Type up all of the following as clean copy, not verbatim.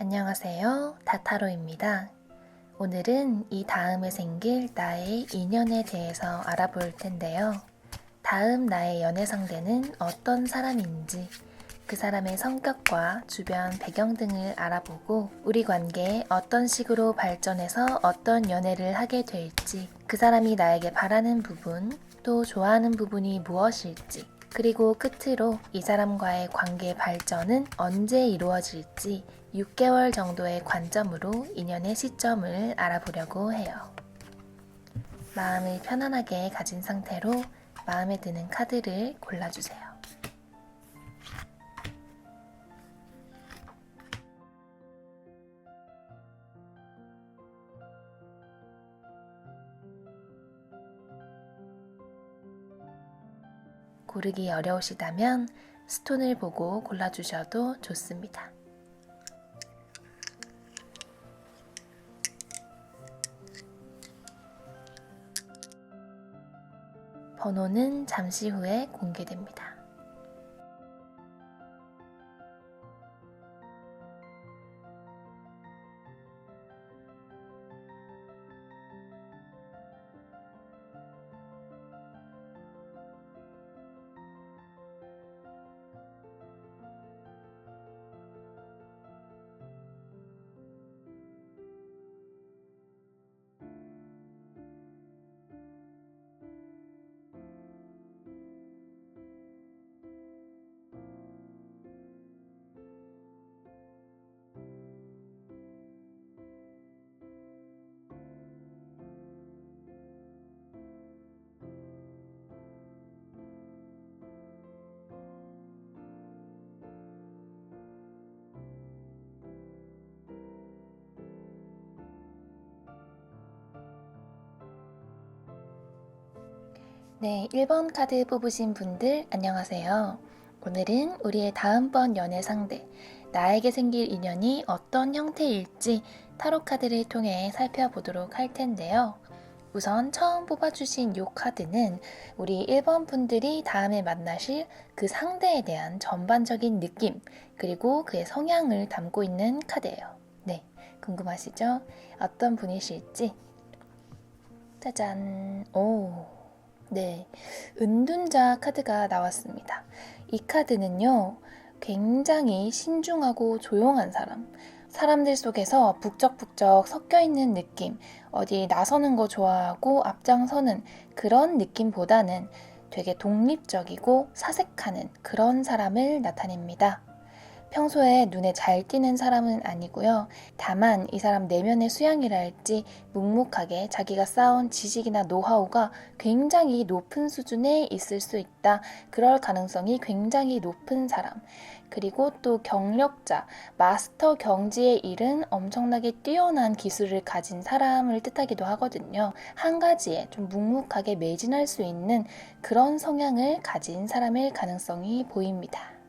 안녕하세요. 다타로입니다. 오늘은 이 다음에 생길 나의 인연에 대해서 알아볼 텐데요. 다음 나의 연애 상대는 어떤 사람인지, 그 사람의 성격과 주변 배경 등을 알아보고 우리 관계에 어떤 식으로 발전해서 어떤 연애를 하게 될지, 그 사람이 나에게 바라는 부분, 또 좋아하는 부분이 무엇일지, 그리고 끝으로 이 사람과의 관계 발전은 언제 이루어질지 6개월 정도의 관점으로 인연의 시점을 알아보려고 해요. 마음을 편안하게 가진 상태로 마음에 드는 카드를 골라주세요. 고르기 어려우시다면 스톤을 보고 골라주셔도 좋습니다. 번호는 잠시 후에 공개됩니다. 네, 1번 카드 뽑으신 분들 안녕하세요. 오늘은 우리의 다음번 연애 상대, 나에게 생길 인연이 어떤 형태일지 타로 카드를 통해 살펴보도록 할 텐데요. 우선 처음 뽑아주신 이 카드는 우리 1번 분들이 다음에 만나실 그 상대에 대한 전반적인 느낌, 그리고 그의 성향을 담고 있는 카드예요. 네, 궁금하시죠? 어떤 분이실지? 짜잔! 네, 은둔자 카드가 나왔습니다. 이 카드는요, 굉장히 신중하고 조용한 사람들 속에서 북적북적 섞여 있는 느낌, 어디 나서는 거 좋아하고 앞장서는 그런 느낌보다는 되게 독립적이고 사색하는 그런 사람을 나타냅니다. 평소에 눈에 잘 띄는 사람은 아니고요. 다만 이 사람 내면의 수양이랄지 묵묵하게 자기가 쌓은 지식이나 노하우가 굉장히 높은 수준에 있을 수 있다. 그럴 가능성이 굉장히 높은 사람. 그리고 또 경력자, 마스터 경지에 이른 엄청나게 뛰어난 기술을 가진 사람을 뜻하기도 하거든요. 한 가지에 좀 묵묵하게 매진할 수 있는 그런 성향을 가진 사람일 가능성이 보입니다.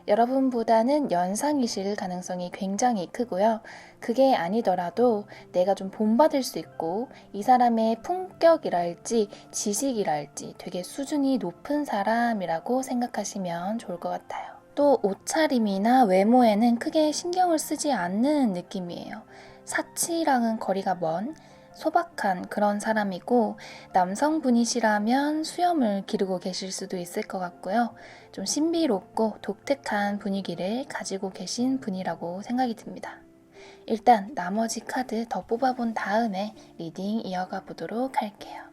여러분보다는 연상이실 가능성이 굉장히 크고요. 그게 아니더라도 내가 좀 본받을 수 있고 이 사람의 품격이랄지 지식이랄지 되게 수준이 높은 사람이라고 생각하시면 좋을 것 같아요. 또 옷차림이나 외모에는 크게 신경을 쓰지 않는 느낌이에요. 사치랑은 거리가 먼 소박한 그런 사람이고 남성분이시라면 수염을 기르고 계실 수도 있을 것 같고요. 좀 신비롭고 독특한 분위기를 가지고 계신 분이라고 생각이 듭니다. 일단 나머지 카드 더 뽑아본 다음에 리딩 이어가 보도록 할게요.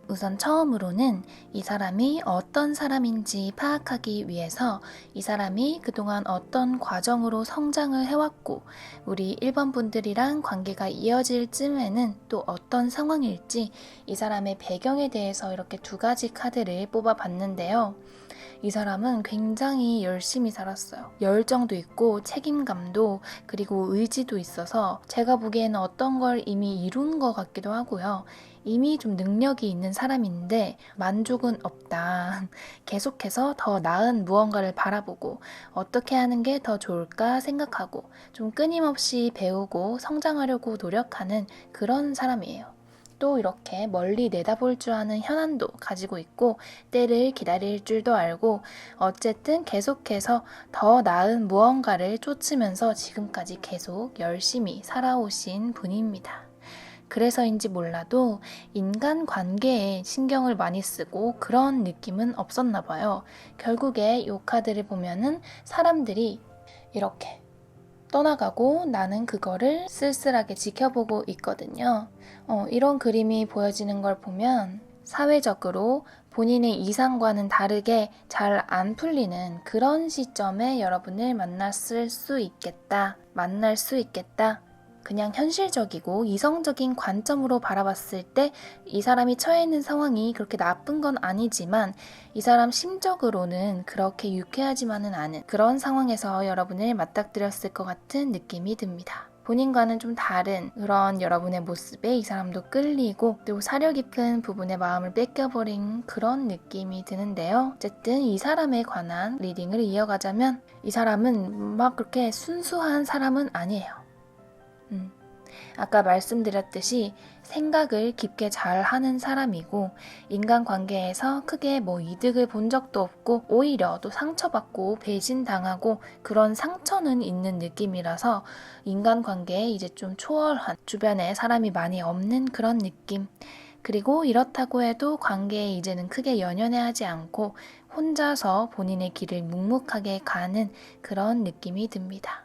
우선 처음으로는 이 사람이 어떤 사람인지 파악하기 위해서 이 사람이 그동안 어떤 과정으로 성장을 해왔고 우리 1번 분들이랑 관계가 이어질 쯤에는 또 어떤 상황일지 이 사람의 배경에 대해서 이렇게 두 가지 카드를 뽑아봤는데요. 이 사람은 굉장히 열심히 살았어요. 열정도 있고 책임감도 그리고 의지도 있어서 제가 보기에는 어떤 걸 이미 이룬 것 같기도 하고요. 이미 좀 능력이 있는 사람인데 만족은 없다. 계속해서 더 나은 무언가를 바라보고 어떻게 하는 게 더 좋을까 생각하고 좀 끊임없이 배우고 성장하려고 노력하는 그런 사람이에요. 또 이렇게 멀리 내다볼 줄 아는 현안도 가지고 있고 때를 기다릴 줄도 알고 어쨌든 계속해서 더 나은 무언가를 쫓으면서 지금까지 계속 열심히 살아오신 분입니다. 그래서인지 몰라도 인간 관계에 신경을 많이 쓰고 그런 느낌은 없었나 봐요. 결국에 이 카드를 보면은 사람들이 이렇게 떠나가고 나는 그거를 쓸쓸하게 지켜보고 있거든요. 이런 그림이 보여지는 걸 보면 사회적으로 본인의 이상과는 다르게 잘 안 풀리는 그런 시점에 여러분을 만날 수 있겠다. 그냥 현실적이고 이성적인 관점으로 바라봤을 때 이 사람이 처해 있는 상황이 그렇게 나쁜 건 아니지만 이 사람 심적으로는 그렇게 유쾌하지만은 않은 그런 상황에서 여러분을 맞닥뜨렸을 것 같은 느낌이 듭니다. 본인과는 좀 다른 그런 여러분의 모습에 이 사람도 끌리고 또 사려 깊은 부분에 마음을 뺏겨버린 그런 느낌이 드는데요. 어쨌든 이 사람에 관한 리딩을 이어가자면 이 사람은 막 그렇게 순수한 사람은 아니에요. 아까 말씀드렸듯이 생각을 깊게 잘 하는 사람이고 인간관계에서 크게 이득을 본 적도 없고 오히려 또 상처받고 배신당하고 그런 상처는 있는 느낌이라서 인간관계에 이제 좀 초월한 주변에 사람이 많이 없는 그런 느낌. 그리고 이렇다고 해도 관계에 이제는 크게 연연해하지 않고 혼자서 본인의 길을 묵묵하게 가는 그런 느낌이 듭니다.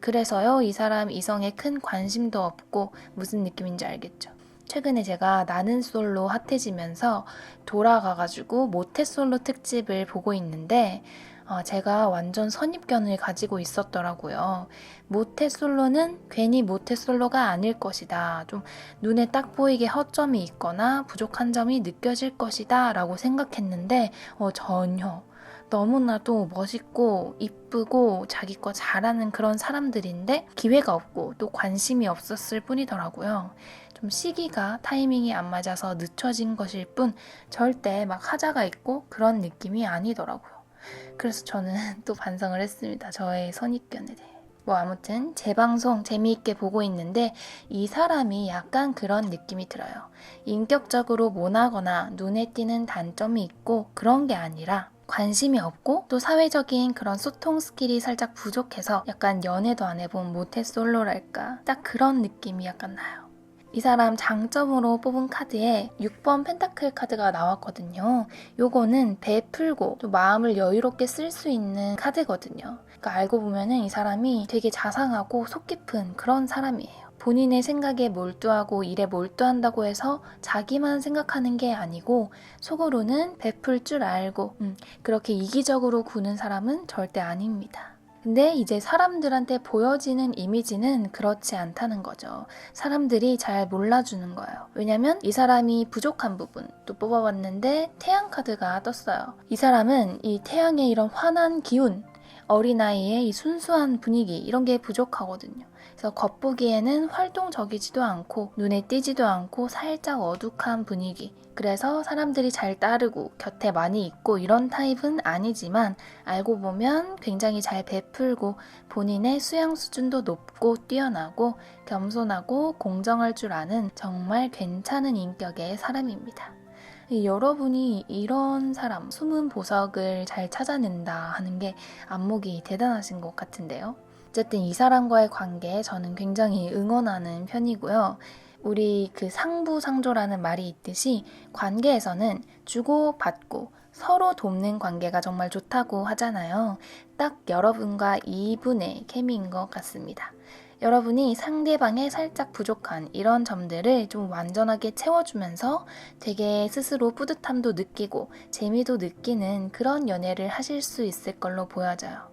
그래서요, 이 사람 이성에 큰 관심도 없고 무슨 느낌인지 알겠죠? 최근에 제가 나는 솔로 핫해지면서 돌아가가지고 모태솔로 특집을 보고 있는데 제가 완전 선입견을 가지고 있었더라고요. 모태솔로는 괜히 모태솔로가 아닐 것이다. 좀 눈에 딱 보이게 허점이 있거나 부족한 점이 느껴질 것이다 라고 생각했는데 전혀. 너무나도 멋있고 이쁘고 자기 거 잘하는 그런 사람들인데 기회가 없고 또 관심이 없었을 뿐이더라고요. 좀 시기가 타이밍이 안 맞아서 늦춰진 것일 뿐 절대 막 하자가 있고 그런 느낌이 아니더라고요. 그래서 저는 또 반성을 했습니다. 저의 선입견에 대해. 아무튼 제 방송 재미있게 보고 있는데 이 사람이 약간 그런 느낌이 들어요. 인격적으로 모나거나 눈에 띄는 단점이 있고 그런 게 아니라 관심이 없고 또 사회적인 그런 소통 스킬이 살짝 부족해서 약간 연애도 안 해본 모태솔로랄까 딱 그런 느낌이 약간 나요. 이 사람 장점으로 뽑은 카드에 6번 펜타클 카드가 나왔거든요. 요거는 베풀고 또 마음을 여유롭게 쓸 수 있는 카드거든요. 그러니까 알고 보면은 이 사람이 되게 자상하고 속 깊은 그런 사람이에요. 본인의 생각에 몰두하고 일에 몰두한다고 해서 자기만 생각하는 게 아니고 속으로는 베풀 줄 알고 그렇게 이기적으로 구는 사람은 절대 아닙니다. 근데 이제 사람들한테 보여지는 이미지는 그렇지 않다는 거죠. 사람들이 잘 몰라주는 거예요. 왜냐면 이 사람이 부족한 부분 또 뽑아봤는데 태양 카드가 떴어요. 이 사람은 이 태양의 이런 환한 기운, 어린아이의 이 순수한 분위기 이런 게 부족하거든요. 그래서 겉보기에는 활동적이지도 않고 눈에 띄지도 않고 살짝 어둑한 분위기. 그래서 사람들이 잘 따르고 곁에 많이 있고 이런 타입은 아니지만 알고 보면 굉장히 잘 베풀고 본인의 수양 수준도 높고 뛰어나고 겸손하고 공정할 줄 아는 정말 괜찮은 인격의 사람입니다. 여러분이 이런 사람, 숨은 보석을 잘 찾아낸다 하는 게 안목이 대단하신 것 같은데요. 어쨌든 이 사람과의 관계에 저는 굉장히 응원하는 편이고요. 우리 그 상부상조라는 말이 있듯이 관계에서는 주고받고 서로 돕는 관계가 정말 좋다고 하잖아요. 딱 여러분과 이분의 케미인 것 같습니다. 여러분이 상대방의 살짝 부족한 이런 점들을 좀 완전하게 채워주면서 되게 스스로 뿌듯함도 느끼고 재미도 느끼는 그런 연애를 하실 수 있을 걸로 보여져요.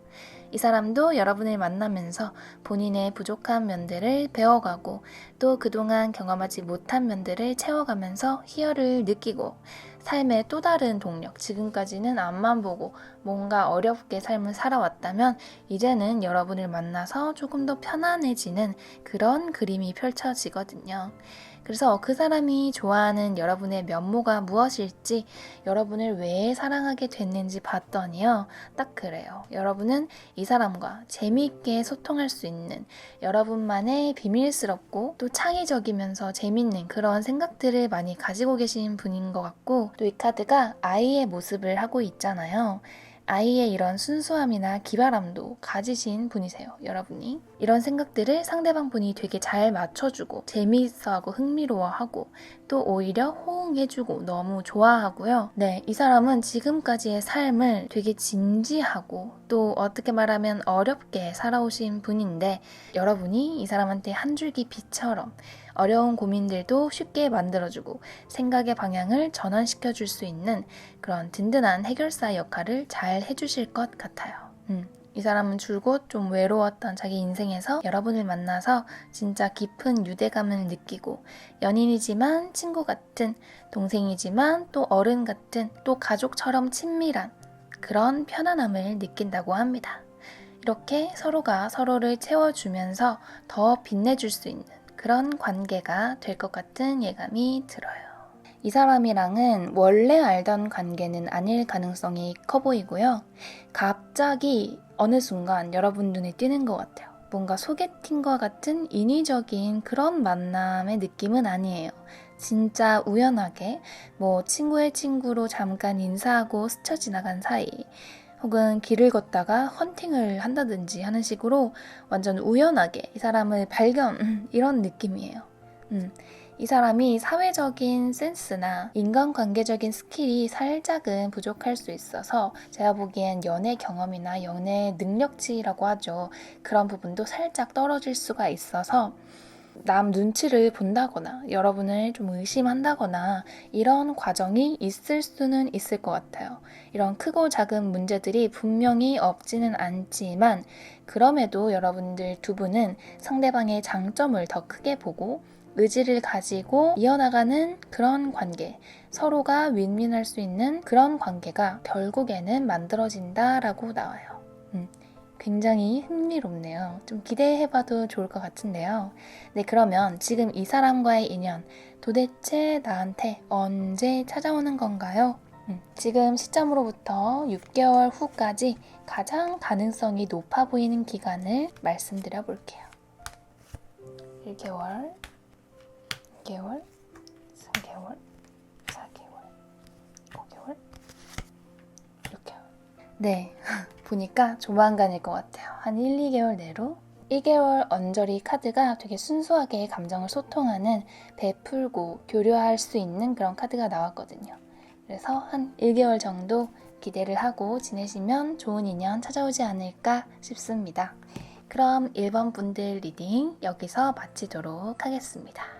이 사람도 여러분을 만나면서 본인의 부족한 면들을 배워가고 또 그동안 경험하지 못한 면들을 채워가면서 희열을 느끼고 삶의 또 다른 동력, 지금까지는 앞만 보고 뭔가 어렵게 삶을 살아왔다면 이제는 여러분을 만나서 조금 더 편안해지는 그런 그림이 펼쳐지거든요. 그래서 그 사람이 좋아하는 여러분의 면모가 무엇일지, 여러분을 왜 사랑하게 됐는지 봤더니요. 딱 그래요. 여러분은 이 사람과 재미있게 소통할 수 있는, 여러분만의 비밀스럽고 또 창의적이면서 재밌는 그런 생각들을 많이 가지고 계신 분인 것 같고, 또 이 카드가 아이의 모습을 하고 있잖아요. 아이의 이런 순수함이나 기발함도 가지신 분이세요, 여러분이. 이런 생각들을 상대방 분이 되게 잘 맞춰주고 재미있어하고 흥미로워하고 또 오히려 호응해주고 너무 좋아하고요. 네, 이 사람은 지금까지의 삶을 되게 진지하고 또 어떻게 말하면 어렵게 살아오신 분인데, 여러분이 이 사람한테 한 줄기 빛처럼 어려운 고민들도 쉽게 만들어주고 생각의 방향을 전환시켜 줄 수 있는 그런 든든한 해결사 역할을 잘 해주실 것 같아요. 이 사람은 줄곧 좀 외로웠던 자기 인생에서 여러분을 만나서 진짜 깊은 유대감을 느끼고, 연인이지만 친구 같은, 동생이지만 또 어른 같은, 또 가족처럼 친밀한 그런 편안함을 느낀다고 합니다. 이렇게 서로가 서로를 채워주면서 더 빛내줄 수 있는 그런 관계가 될 것 같은 예감이 들어요. 이 사람이랑은 원래 알던 관계는 아닐 가능성이 커 보이고요. 갑자기 어느 순간 여러분 눈에 띄는 것 같아요. 뭔가 소개팅과 같은 인위적인 그런 만남의 느낌은 아니에요. 진짜 우연하게 뭐 친구의 친구로 잠깐 인사하고 스쳐 지나간 사이, 혹은 길을 걷다가 헌팅을 한다든지 하는 식으로 완전 우연하게 이 사람을 발견, 이런 느낌이에요. 이 사람이 사회적인 센스나 인간관계적인 스킬이 살짝은 부족할 수 있어서 제가 보기엔 연애 경험이나 연애 능력치라고 하죠. 그런 부분도 살짝 떨어질 수가 있어서 남 눈치를 본다거나 여러분을 좀 의심한다거나 이런 과정이 있을 수는 있을 것 같아요. 이런 크고 작은 문제들이 분명히 없지는 않지만, 그럼에도 여러분들 두 분은 상대방의 장점을 더 크게 보고 의지를 가지고 이어나가는 그런 관계, 서로가 윈윈할 수 있는 그런 관계가 결국에는 만들어진다라고 나와요. 굉장히 흥미롭네요. 좀 기대해봐도 좋을 것 같은데요. 네, 그러면 지금 이 사람과의 인연, 도대체 나한테 언제 찾아오는 건가요? 지금 시점으로부터 6개월 후까지 가장 가능성이 높아 보이는 기간을 말씀드려 볼게요. 1개월, 2개월, 3개월, 4개월, 5개월, 6개월. 네, 보니까 조만간일 것 같아요. 한 1, 2개월 내로. 1개월 언저리 카드가 되게 순수하게 감정을 소통하는, 베풀고 교류할 수 있는 그런 카드가 나왔거든요. 그래서 한 1개월 정도 기대를 하고 지내시면 좋은 인연 찾아오지 않을까 싶습니다. 그럼 1번 분들 리딩 여기서 마치도록 하겠습니다.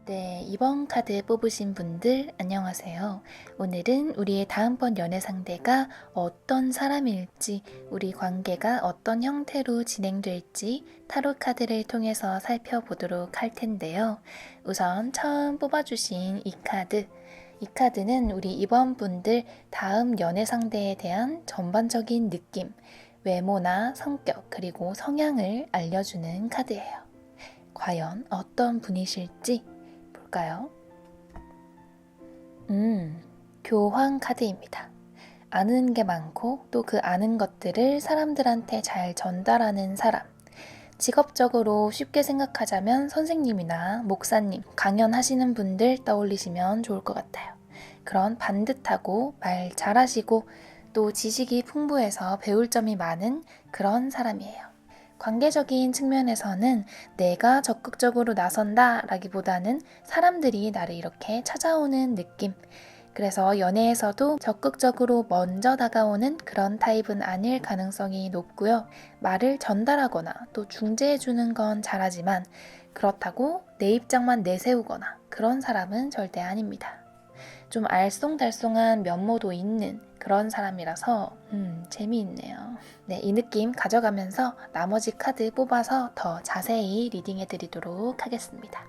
네, 이번 카드 뽑으신 분들 안녕하세요. 오늘은 우리의 다음번 연애 상대가 어떤 사람일지, 우리 관계가 어떤 형태로 진행될지 타로 카드를 통해서 살펴보도록 할 텐데요. 우선 처음 뽑아주신 이 카드는 우리 이번 분들 다음 연애 상대에 대한 전반적인 느낌, 외모나 성격, 그리고 성향을 알려주는 카드예요. 과연 어떤 분이실지 볼까요? 교황 카드입니다. 아는 게 많고 또 그 아는 것들을 사람들한테 잘 전달하는 사람. 직업적으로 쉽게 생각하자면 선생님이나 목사님, 강연하시는 분들 떠올리시면 좋을 것 같아요. 그런 반듯하고 말 잘하시고 또 지식이 풍부해서 배울 점이 많은 그런 사람이에요. 관계적인 측면에서는 내가 적극적으로 나선다 라기보다는 사람들이 나를 이렇게 찾아오는 느낌. 그래서 연애에서도 적극적으로 먼저 다가오는 그런 타입은 아닐 가능성이 높고요. 말을 전달하거나 또 중재해주는 건 잘하지만 그렇다고 내 입장만 내세우거나 그런 사람은 절대 아닙니다. 좀 알쏭달쏭한 면모도 있는 그런 사람이라서 재미있네요. 네, 이 느낌 가져가면서 나머지 카드 뽑아서 더 자세히 리딩해 드리도록 하겠습니다.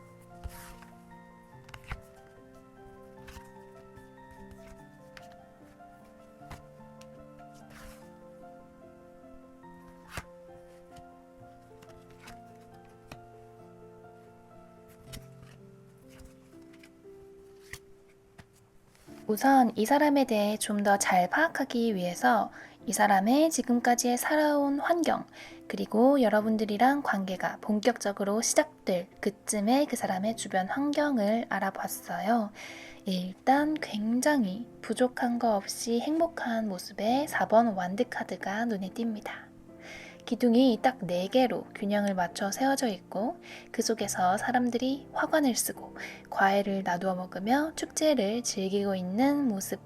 우선 이 사람에 대해 좀 더 잘 파악하기 위해서 이 사람의 지금까지의 살아온 환경, 그리고 여러분들이랑 관계가 본격적으로 시작될 그쯤에 그 사람의 주변 환경을 알아봤어요. 일단 굉장히 부족한 거 없이 행복한 모습의 4번 완드 카드가 눈에 띕니다. 기둥이 딱 4개로 균형을 맞춰 세워져 있고 그 속에서 사람들이 화관을 쓰고 과일을 나누어 먹으며 축제를 즐기고 있는 모습.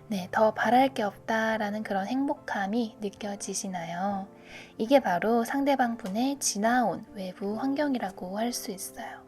네, 더 바랄 게 없다라는 그런 행복함이 느껴지시나요? 이게 바로 상대방 분의 지나온 외부 환경이라고 할 수 있어요.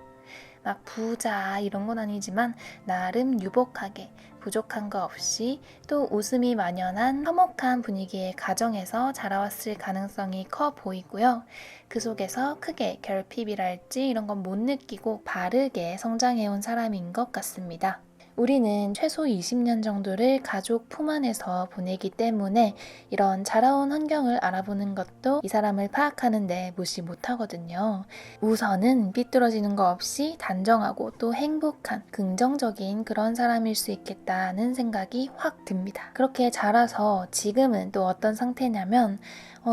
막 부자 이런 건 아니지만 나름 유복하게 부족한 거 없이 또 웃음이 만연한 화목한 분위기의 가정에서 자라왔을 가능성이 커 보이고요. 그 속에서 크게 결핍이랄지 이런 건 못 느끼고 바르게 성장해온 사람인 것 같습니다. 우리는 최소 20년 정도를 가족 품 안에서 보내기 때문에 이런 자라온 환경을 알아보는 것도 이 사람을 파악하는데 무시 못하거든요. 우선은 삐뚤어지는 거 없이 단정하고 또 행복한 긍정적인 그런 사람일 수 있겠다는 생각이 확 듭니다. 그렇게 자라서 지금은 또 어떤 상태냐면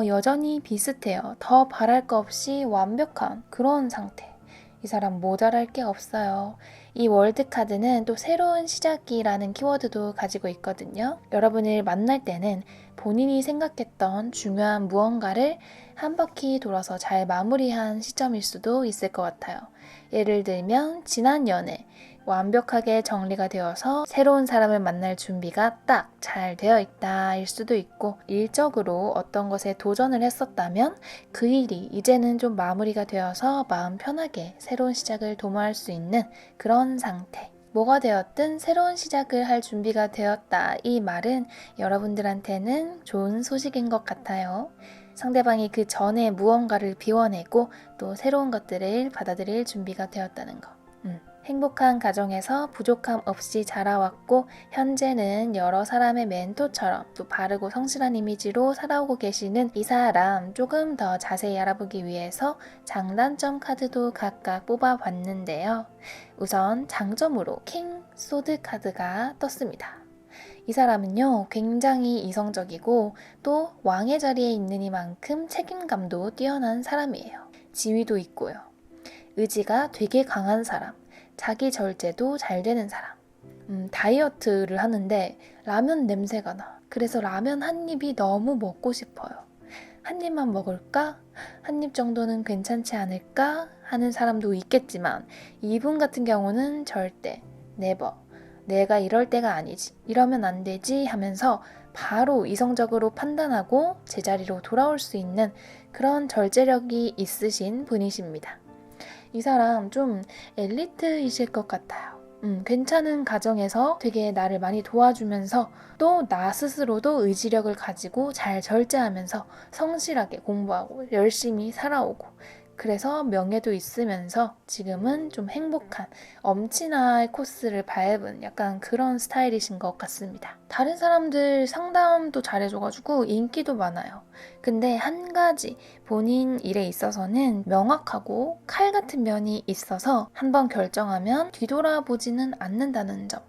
여전히 비슷해요. 더 바랄 거 없이 완벽한 그런 상태. 이 사람 모자랄 게 없어요. 이 월드카드는 또 새로운 시작이라는 키워드도 가지고 있거든요. 여러분을 만날 때는 본인이 생각했던 중요한 무언가를 한 바퀴 돌아서 잘 마무리한 시점일 수도 있을 것 같아요. 예를 들면 지난 연애, 완벽하게 정리가 되어서 새로운 사람을 만날 준비가 딱 잘 되어 있다일 수도 있고, 일적으로 어떤 것에 도전을 했었다면 그 일이 이제는 좀 마무리가 되어서 마음 편하게 새로운 시작을 도모할 수 있는 그런 상태. 뭐가 되었든 새로운 시작을 할 준비가 되었다. 이 말은 여러분들한테는 좋은 소식인 것 같아요. 상대방이 그 전에 무언가를 비워내고 또 새로운 것들을 받아들일 준비가 되었다는 거. 행복한 가정에서 부족함 없이 자라왔고 현재는 여러 사람의 멘토처럼 또 바르고 성실한 이미지로 살아오고 계시는 이 사람, 조금 더 자세히 알아보기 위해서 장단점 카드도 각각 뽑아봤는데요. 우선 장점으로 킹 소드 카드가 떴습니다. 이 사람은요, 굉장히 이성적이고 또 왕의 자리에 있는 이만큼 책임감도 뛰어난 사람이에요. 지위도 있고요. 의지가 되게 강한 사람, 자기 절제도 잘 되는 사람. 다이어트를 하는데 라면 냄새가 나. 그래서 라면 한 입이 너무 먹고 싶어요. 한 입만 먹을까? 한 입 정도는 괜찮지 않을까? 하는 사람도 있겠지만 이분 같은 경우는 절대 never, 내가 이럴 때가 아니지, 이러면 안 되지 하면서 바로 이성적으로 판단하고 제자리로 돌아올 수 있는 그런 절제력이 있으신 분이십니다. 이 사람 좀 엘리트이실 것 같아요. 괜찮은 가정에서 되게 나를 많이 도와주면서 또 나 스스로도 의지력을 가지고 잘 절제하면서 성실하게 공부하고 열심히 살아오고 그래서 명예도 있으면서 지금은 좀 행복한 엄친아의 코스를 밟은 약간 그런 스타일이신 것 같습니다. 다른 사람들 상담도 잘해줘가지고 인기도 많아요. 근데 한 가지 본인 일에 있어서는 명확하고 칼 같은 면이 있어서 한번 결정하면 뒤돌아보지는 않는다는 점.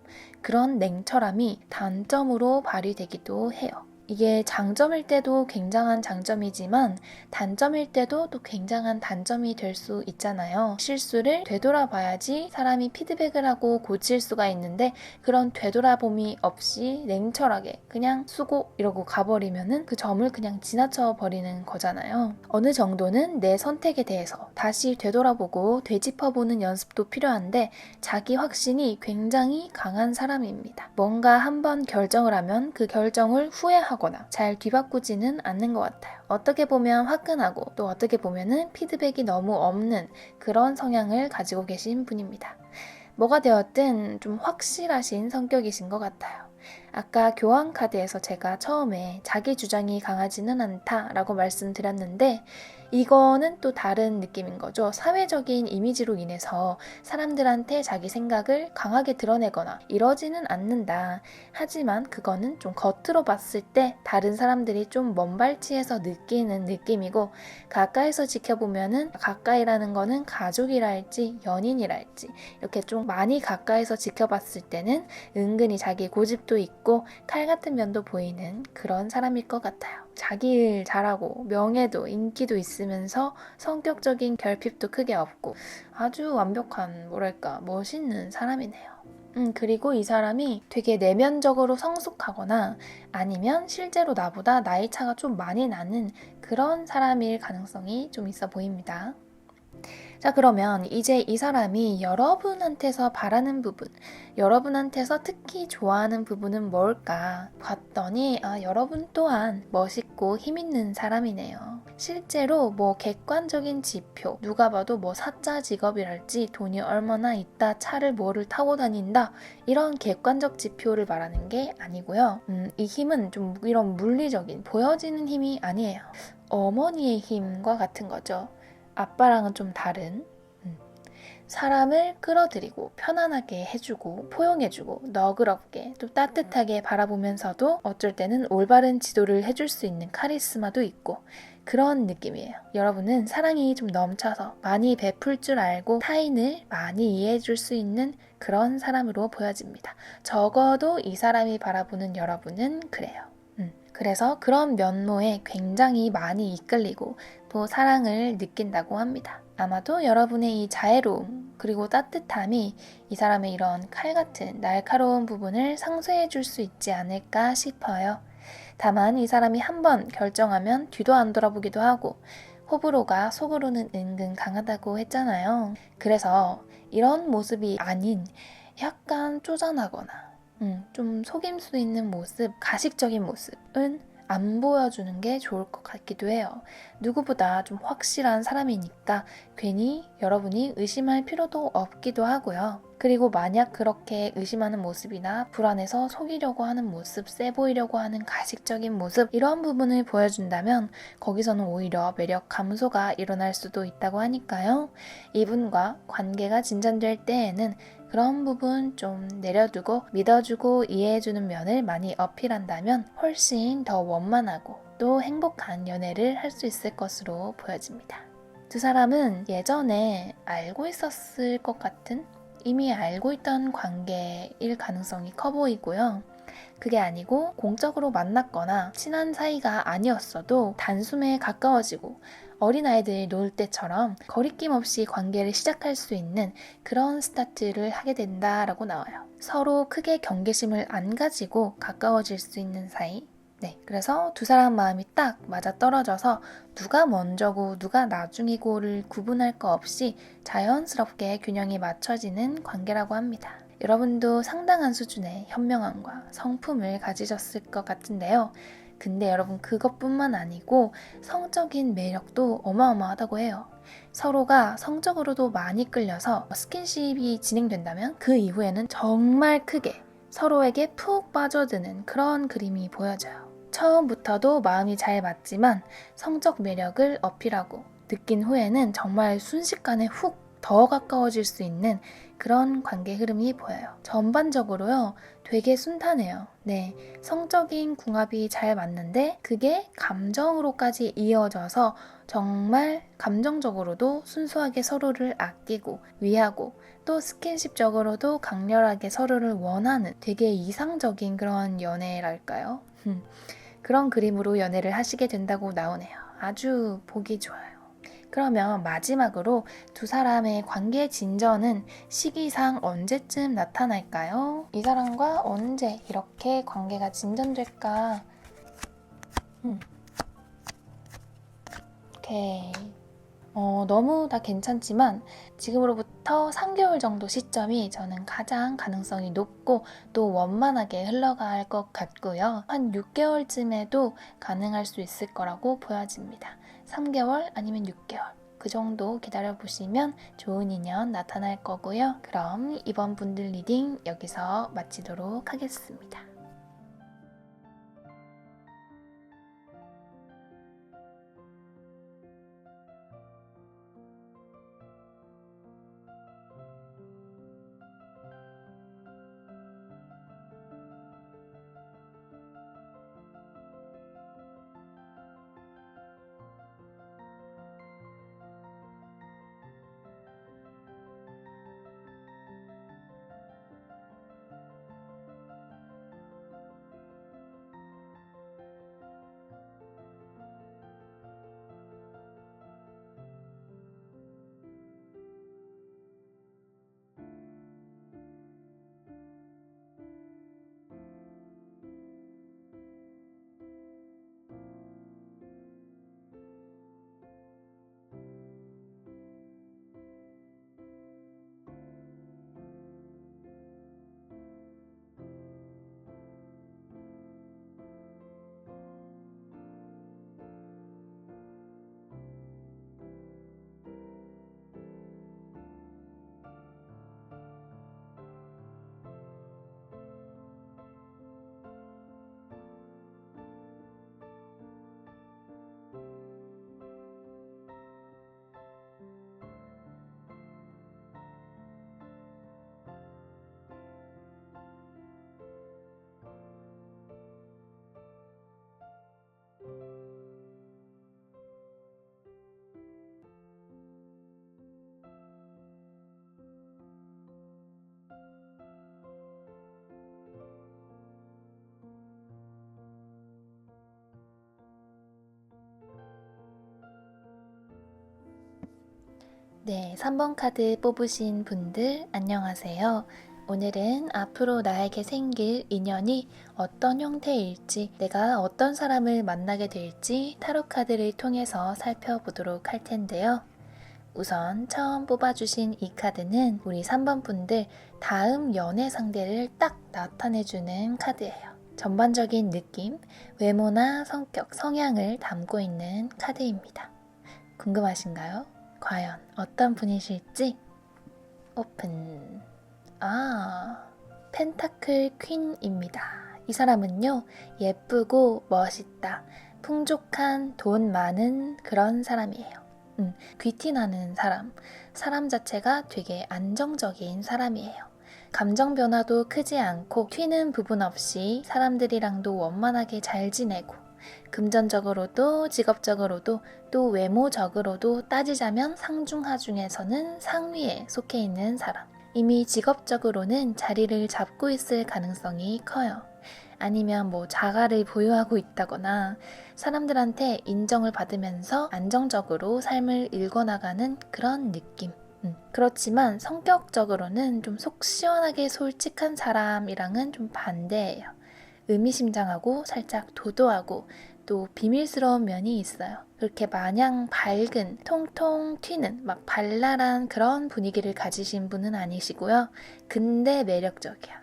그런 냉철함이 단점으로 발휘되기도 해요. 이게 장점일 때도 굉장한 장점이지만 단점일 때도 또 굉장한 단점이 될 수 있잖아요. 실수를 되돌아봐야지 사람이 피드백을 하고 고칠 수가 있는데 그런 되돌아봄이 없이 냉철하게 그냥 수고 이러고 가버리면은 그 점을 그냥 지나쳐 버리는 거잖아요. 어느 정도는 내 선택에 대해서 다시 되돌아보고 되짚어보는 연습도 필요한데 자기 확신이 굉장히 강한 사람입니다. 뭔가 한번 결정을 하면 그 결정을 후회하거나 잘 뒤바꾸지는 않는 것 같아요. 어떻게 보면 화끈하고 또 어떻게 보면은 피드백이 너무 없는 그런 성향을 가지고 계신 분입니다. 뭐가 되었든 좀 확실하신 성격이신 것 같아요. 아까 교환카드에서 제가 처음에 자기 주장이 강하지는 않다라고 말씀드렸는데 이거는 또 다른 느낌인 거죠. 사회적인 이미지로 인해서 사람들한테 자기 생각을 강하게 드러내거나 이러지는 않는다. 하지만 그거는 좀 겉으로 봤을 때 다른 사람들이 좀 먼발치에서 느끼는 느낌이고 가까이서 지켜보면은 가까이라는 거는 가족이랄지 연인이랄지 이렇게 좀 많이 가까이서 지켜봤을 때는 은근히 자기 고집도 있고 칼 같은 면도 보이는 그런 사람일 것 같아요. 자기 일 잘하고 명예도 인기도 있으면서 성격적인 결핍도 크게 없고 아주 완벽한 뭐랄까 멋있는 사람이네요. 그리고 이 사람이 되게 내면적으로 성숙하거나 아니면 실제로 나보다 나이 차가 좀 많이 나는 그런 사람일 가능성이 좀 있어 보입니다. 자, 그러면 이제 이 사람이 여러분한테서 바라는 부분, 여러분한테서 특히 좋아하는 부분은 뭘까 봤더니 여러분 또한 멋있고 힘있는 사람이네요. 실제로 뭐 객관적인 지표, 누가 봐도 뭐 사자 직업이랄지 돈이 얼마나 있다, 차를 뭐를 타고 다닌다 이런 객관적 지표를 말하는 게 아니고요. 이 힘은 좀 이런 물리적인 보여지는 힘이 아니에요. 어머니의 힘과 같은 거죠. 아빠랑은 좀 다른 사람을 끌어들이고 편안하게 해주고 포용해주고 너그럽게 또 따뜻하게 바라보면서도 어쩔 때는 올바른 지도를 해줄 수 있는 카리스마도 있고 그런 느낌이에요. 여러분은 사랑이 좀 넘쳐서 많이 베풀 줄 알고 타인을 많이 이해해줄 수 있는 그런 사람으로 보여집니다. 적어도 이 사람이 바라보는 여러분은 그래요. 그래서 그런 면모에 굉장히 많이 이끌리고 또 사랑을 느낀다고 합니다. 아마도 여러분의 이 자애로움 그리고 따뜻함이 이 사람의 이런 칼 같은 날카로운 부분을 상쇄해 줄 수 있지 않을까 싶어요. 다만 이 사람이 한번 결정하면 뒤도 안 돌아보기도 하고 호불호가 속으로는 은근 강하다고 했잖아요. 그래서 이런 모습이 아닌 약간 쪼잔하거나 좀 속임 수 있는 모습, 가식적인 모습은 안 보여주는 게 좋을 것 같기도 해요. 누구보다 좀 확실한 사람이니까 괜히 여러분이 의심할 필요도 없기도 하고요. 그리고 만약 그렇게 의심하는 모습이나 불안해서 속이려고 하는 모습, 세 보이려고 하는 가식적인 모습 이런 부분을 보여준다면 거기서는 오히려 매력 감소가 일어날 수도 있다고 하니까요. 이분과 관계가 진전될 때에는 그런 부분 좀 내려두고 믿어주고 이해해주는 면을 많이 어필한다면 훨씬 더 원만하고 또 행복한 연애를 할 수 있을 것으로 보여집니다. 두 사람은 예전에 알고 있었을 것 같은 이미 알고 있던 관계일 가능성이 커 보이고요. 그게 아니고 공적으로 만났거나 친한 사이가 아니었어도 단숨에 가까워지고 어린아이들 놀 때처럼 거리낌 없이 관계를 시작할 수 있는 그런 스타트를 하게 된다라고 나와요. 서로 크게 경계심을 안 가지고 가까워질 수 있는 사이. 네, 그래서 두 사람 마음이 딱 맞아떨어져서 누가 먼저고 누가 나중이고를 구분할 거 없이 자연스럽게 균형이 맞춰지는 관계라고 합니다. 여러분도 상당한 수준의 현명함과 성품을 가지셨을 것 같은데요. 근데 여러분 그것뿐만 아니고 성적인 매력도 어마어마하다고 해요. 서로가 성적으로도 많이 끌려서 스킨십이 진행된다면 그 이후에는 정말 크게 서로에게 푹 빠져드는 그런 그림이 보여져요. 처음부터도 마음이 잘 맞지만 성적 매력을 어필하고 느낀 후에는 정말 순식간에 훅 더 가까워질 수 있는 그런 관계 흐름이 보여요. 전반적으로요, 되게 순탄해요. 네, 성적인 궁합이 잘 맞는데 그게 감정으로까지 이어져서 정말 감정적으로도 순수하게 서로를 아끼고 위하고 또 스킨십적으로도 강렬하게 서로를 원하는 되게 이상적인 그런 연애랄까요? 그런 그림으로 연애를 하시게 된다고 나오네요. 아주 보기 좋아요. 그러면 마지막으로 두 사람의 관계 진전은 시기상 언제쯤 나타날까요? 이 사람과 언제 이렇게 관계가 진전될까? 오케이. 너무 다 괜찮지만 지금으로부터 3개월 정도 시점이 저는 가장 가능성이 높고 또 원만하게 흘러갈 것 같고요. 한 6개월쯤에도 가능할 수 있을 거라고 보여집니다. 3개월 아니면 6개월. 그 정도 기다려보시면 좋은 인연 나타날 거고요. 그럼 이번 분들 리딩 여기서 마치도록 하겠습니다. 네, 3번 카드 뽑으신 분들 안녕하세요. 오늘은 앞으로 나에게 생길 인연이 어떤 형태일지, 내가 어떤 사람을 만나게 될지 타로 카드를 통해서 살펴보도록 할 텐데요. 우선 처음 뽑아주신 이 카드는 우리 3번 분들 다음 연애 상대를 딱 나타내주는 카드예요. 전반적인 느낌, 외모나 성격, 성향을 담고 있는 카드입니다. 궁금하신가요? 과연 어떤 분이실지? 오픈. 펜타클 퀸입니다. 이 사람은요, 예쁘고 멋있다, 풍족한 돈 많은 그런 사람이에요. 귀티나는 사람 자체가 되게 안정적인 사람이에요. 감정 변화도 크지 않고 튀는 부분 없이 사람들이랑도 원만하게 잘 지내고 금전적으로도 직업적으로도 또 외모적으로도 따지자면 상중하 중에서는 상위에 속해 있는 사람. 이미 직업적으로는 자리를 잡고 있을 가능성이 커요. 아니면 자가를 보유하고 있다거나 사람들한테 인정을 받으면서 안정적으로 삶을 읽어나가는 그런 느낌. 그렇지만 성격적으로는 좀 속 시원하게 솔직한 사람이랑은 좀 반대예요. 의미심장하고 살짝 도도하고 또 비밀스러운 면이 있어요. 그렇게 마냥 밝은, 통통 튀는 막 발랄한 그런 분위기를 가지신 분은 아니시고요. 근데 매력적이야.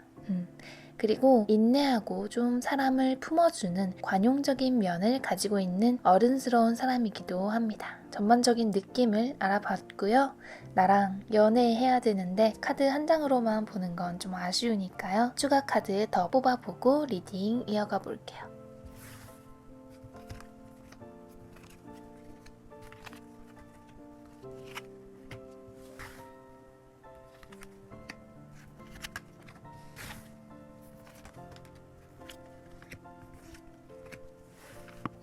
그리고 인내하고 좀 사람을 품어주는 관용적인 면을 가지고 있는 어른스러운 사람이기도 합니다. 전반적인 느낌을 알아봤고요. 나랑 연애해야 되는데 카드 한 장으로만 보는 건 좀 아쉬우니까요. 추가 카드 더 뽑아보고 리딩 이어가 볼게요.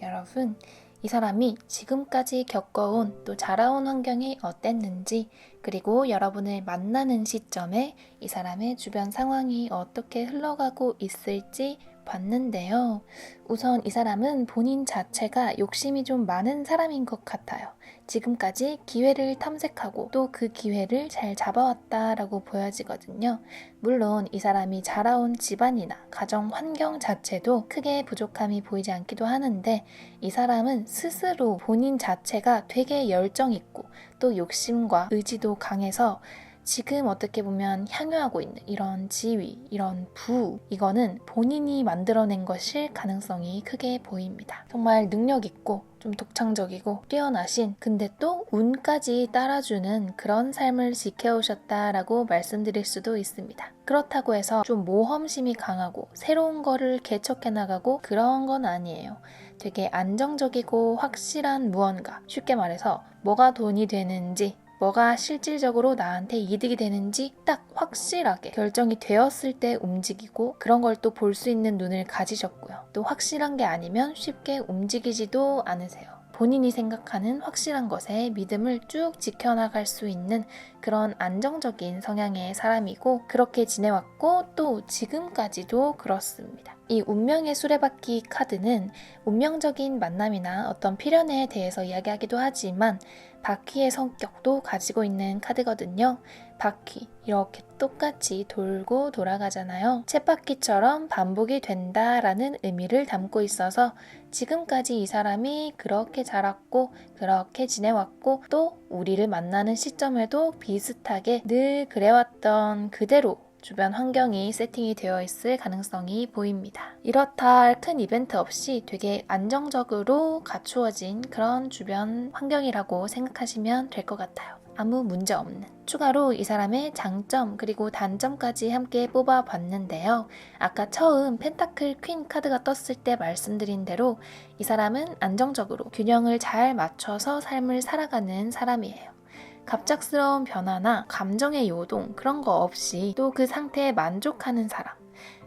여러분, 이 사람이 지금까지 겪어온 또 자라온 환경이 어땠는지, 그리고 여러분을 만나는 시점에 이 사람의 주변 상황이 어떻게 흘러가고 있을지 봤는데요. 우선 이 사람은 본인 자체가 욕심이 좀 많은 사람인 것 같아요. 지금까지 기회를 탐색하고 또 그 기회를 잘 잡아왔다라고 보여지거든요. 물론 이 사람이 자라온 집안이나 가정 환경 자체도 크게 부족함이 보이지 않기도 하는데, 이 사람은 스스로 본인 자체가 되게 열정 있고 또 욕심과 의지도 강해서 지금 어떻게 보면 향유하고 있는 이런 지위, 이런 부, 이거는 본인이 만들어낸 것일 가능성이 크게 보입니다. 정말 능력 있고 좀 독창적이고 뛰어나신, 근데 또 운까지 따라주는 그런 삶을 지켜오셨다라고 말씀드릴 수도 있습니다. 그렇다고 해서 좀 모험심이 강하고 새로운 거를 개척해 나가고 그런 건 아니에요. 되게 안정적이고 확실한 무언가, 쉽게 말해서 뭐가 돈이 되는지, 뭐가 실질적으로 나한테 이득이 되는지 딱 확실하게 결정이 되었을 때 움직이고, 그런 걸 또 볼 수 있는 눈을 가지셨고요. 또 확실한 게 아니면 쉽게 움직이지도 않으세요. 본인이 생각하는 확실한 것에 믿음을 쭉 지켜나갈 수 있는 그런 안정적인 성향의 사람이고, 그렇게 지내왔고 또 지금까지도 그렇습니다. 이 운명의 수레바퀴 카드는 운명적인 만남이나 어떤 필연에 대해서 이야기하기도 하지만 바퀴의 성격도 가지고 있는 카드거든요. 바퀴, 이렇게 똑같이 돌고 돌아가잖아요. 쳇바퀴처럼 반복이 된다라는 의미를 담고 있어서 지금까지 이 사람이 그렇게 자랐고 그렇게 지내왔고 또 우리를 만나는 시점에도 비슷하게 늘 그래왔던 그대로 주변 환경이 세팅이 되어 있을 가능성이 보입니다. 이렇다 할 큰 이벤트 없이 되게 안정적으로 갖추어진 그런 주변 환경이라고 생각하시면 될 것 같아요. 아무 문제 없는. 추가로 이 사람의 장점 그리고 단점까지 함께 뽑아봤는데요. 아까 처음 펜타클 퀸 카드가 떴을 때 말씀드린 대로 이 사람은 안정적으로 균형을 잘 맞춰서 삶을 살아가는 사람이에요. 갑작스러운 변화나 감정의 요동, 그런 거 없이 또 그 상태에 만족하는 사람.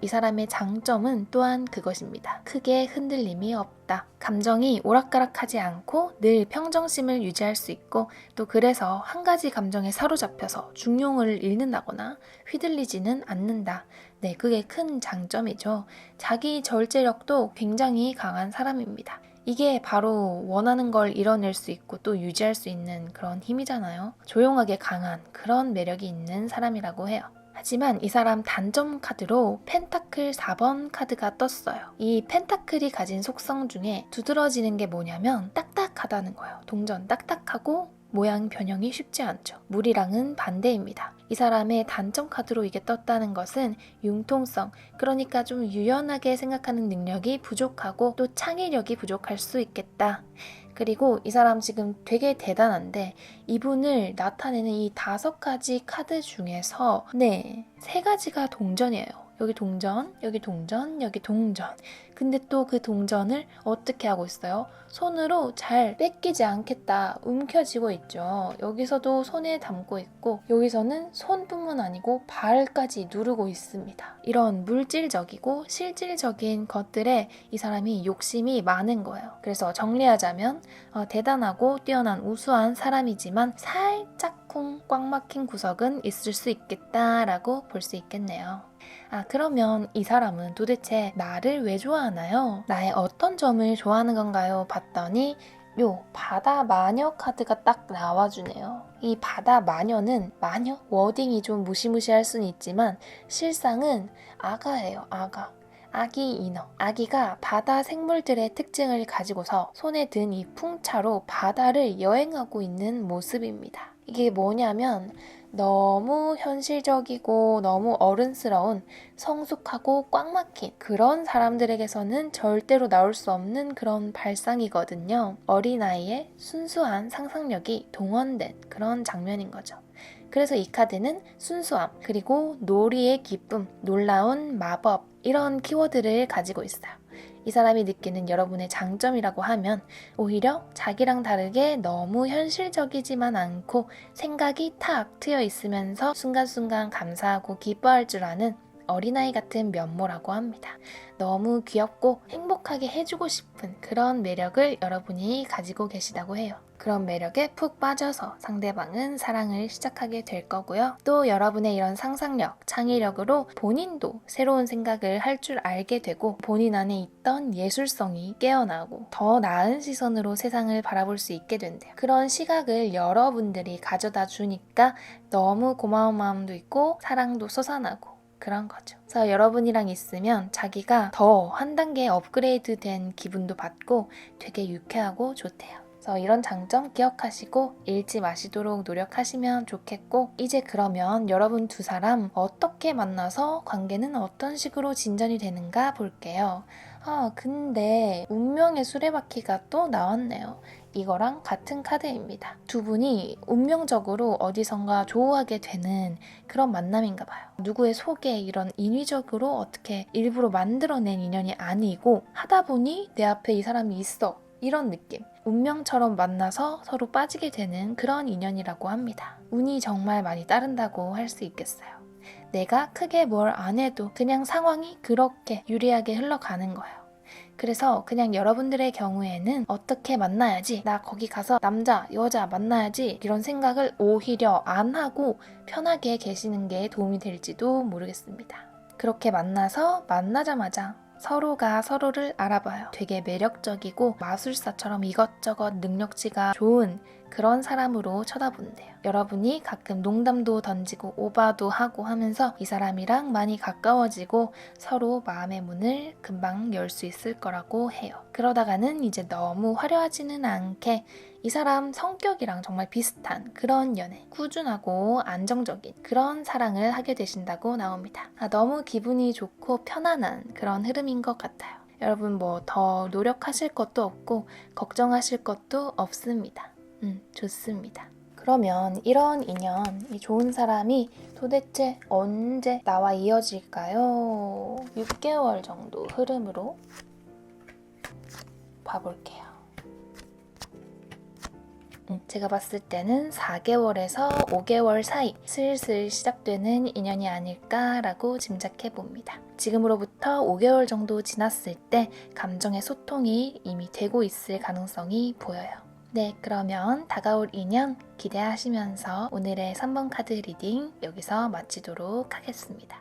이 사람의 장점은 또한 그것입니다. 크게 흔들림이 없다. 감정이 오락가락하지 않고 늘 평정심을 유지할 수 있고, 또 그래서 한 가지 감정에 사로잡혀서 중용을 잃는다거나 휘둘리지는 않는다. 네, 그게 큰 장점이죠. 자기 절제력도 굉장히 강한 사람입니다. 이게 바로 원하는 걸 이뤄낼 수 있고 또 유지할 수 있는 그런 힘이잖아요. 조용하게 강한 그런 매력이 있는 사람이라고 해요. 하지만 이 사람 단점 카드로 펜타클 4번 카드가 떴어요. 이 펜타클이 가진 속성 중에 두드러지는 게 뭐냐면 딱딱하다는 거예요. 동전 딱딱하고 모양 변형이 쉽지 않죠. 물이랑은 반대입니다. 이 사람의 단점 카드로 이게 떴다는 것은 융통성, 그러니까 좀 유연하게 생각하는 능력이 부족하고 또 창의력이 부족할 수 있겠다. 그리고 이 사람 지금 되게 대단한데 이분을 나타내는 이 5가지 카드 중에서 3가지가 동전이에요. 여기 동전, 여기 동전, 여기 동전. 근데 또 그 동전을 어떻게 하고 있어요? 손으로 잘 뺏기지 않겠다 움켜쥐고 있죠. 여기서도 손에 담고 있고 여기서는 손뿐만 아니고 발까지 누르고 있습니다. 이런 물질적이고 실질적인 것들에 이 사람이 욕심이 많은 거예요. 그래서 정리하자면 대단하고 뛰어난 우수한 사람이지만 살짝 꽉 막힌 구석은 있을 수 있겠다라고 볼 수 있겠네요. 그러면 이 사람은 도대체 나를 왜 좋아하나요? 나의 어떤 점을 좋아하는 건가요? 봤더니 요 바다 마녀 카드가 딱 나와주네요. 이 바다 마녀는 마녀? 워딩이 좀 무시무시할 수는 있지만 실상은 아가예요. 아가. 아기 인어. 아기가 바다 생물들의 특징을 가지고서 손에 든 이 풍차로 바다를 여행하고 있는 모습입니다. 이게 뭐냐면 너무 현실적이고 너무 어른스러운 성숙하고 꽉 막힌 그런 사람들에게서는 절대로 나올 수 없는 그런 발상이거든요. 어린아이의 순수한 상상력이 동원된 그런 장면인 거죠. 그래서 이 카드는 순수함, 그리고 놀이의 기쁨, 놀라운 마법 이런 키워드를 가지고 있어요. 이 사람이 느끼는 여러분의 장점이라고 하면 오히려 자기랑 다르게 너무 현실적이지만 않고 생각이 탁 트여 있으면서 순간순간 감사하고 기뻐할 줄 아는 어린아이 같은 면모라고 합니다. 너무 귀엽고 행복하게 해주고 싶은 그런 매력을 여러분이 가지고 계시다고 해요. 그런 매력에 푹 빠져서 상대방은 사랑을 시작하게 될 거고요. 또 여러분의 이런 상상력, 창의력으로 본인도 새로운 생각을 할 줄 알게 되고 본인 안에 있던 예술성이 깨어나고 더 나은 시선으로 세상을 바라볼 수 있게 된대요. 그런 시각을 여러분들이 가져다 주니까 너무 고마운 마음도 있고 사랑도 솟아나고 그런 거죠. 그래서 여러분이랑 있으면 자기가 더 한 단계 업그레이드 된 기분도 받고 되게 유쾌하고 좋대요. 그래서 이런 장점 기억하시고 잃지 마시도록 노력하시면 좋겠고, 이제 그러면 여러분 두 사람 어떻게 만나서 관계는 어떤 식으로 진전이 되는가 볼게요. 근데 운명의 수레바퀴가 또 나왔네요. 이거랑 같은 카드입니다. 두 분이 운명적으로 어디선가 조우하게 되는 그런 만남인가 봐요. 누구의 속에 이런 인위적으로 어떻게 일부러 만들어낸 인연이 아니고 하다 보니 내 앞에 이 사람이 있어. 이런 느낌. 운명처럼 만나서 서로 빠지게 되는 그런 인연이라고 합니다. 운이 정말 많이 따른다고 할 수 있겠어요. 내가 크게 뭘 안 해도 그냥 상황이 그렇게 유리하게 흘러가는 거예요. 그래서 그냥 여러분들의 경우에는 어떻게 만나야지, 나 거기 가서 남자, 여자 만나야지 이런 생각을 오히려 안 하고 편하게 계시는 게 도움이 될지도 모르겠습니다. 그렇게 만나자마자 서로가 서로를 알아봐요. 되게 매력적이고 마술사처럼 이것저것 능력치가 좋은 그런 사람으로 쳐다본대요. 여러분이 가끔 농담도 던지고 오바도 하고 하면서 이 사람이랑 많이 가까워지고 서로 마음의 문을 금방 열 수 있을 거라고 해요. 그러다가는 이제 너무 화려하지는 않게 이 사람 성격이랑 정말 비슷한 그런 연애, 꾸준하고 안정적인 그런 사랑을 하게 되신다고 나옵니다. 너무 기분이 좋고 편안한 그런 흐름인 것 같아요. 여러분 뭐 더 노력하실 것도 없고 걱정하실 것도 없습니다. 좋습니다. 그러면 이런 인연, 이 좋은 사람이 도대체 언제 나와 이어질까요? 6개월 정도 흐름으로 봐볼게요. 제가 봤을 때는 4개월에서 5개월 사이 슬슬 시작되는 인연이 아닐까라고 짐작해봅니다. 지금으로부터 5개월 정도 지났을 때 감정의 소통이 이미 되고 있을 가능성이 보여요. 네, 그러면 다가올 인연 기대하시면서 오늘의 3번 카드 리딩 여기서 마치도록 하겠습니다.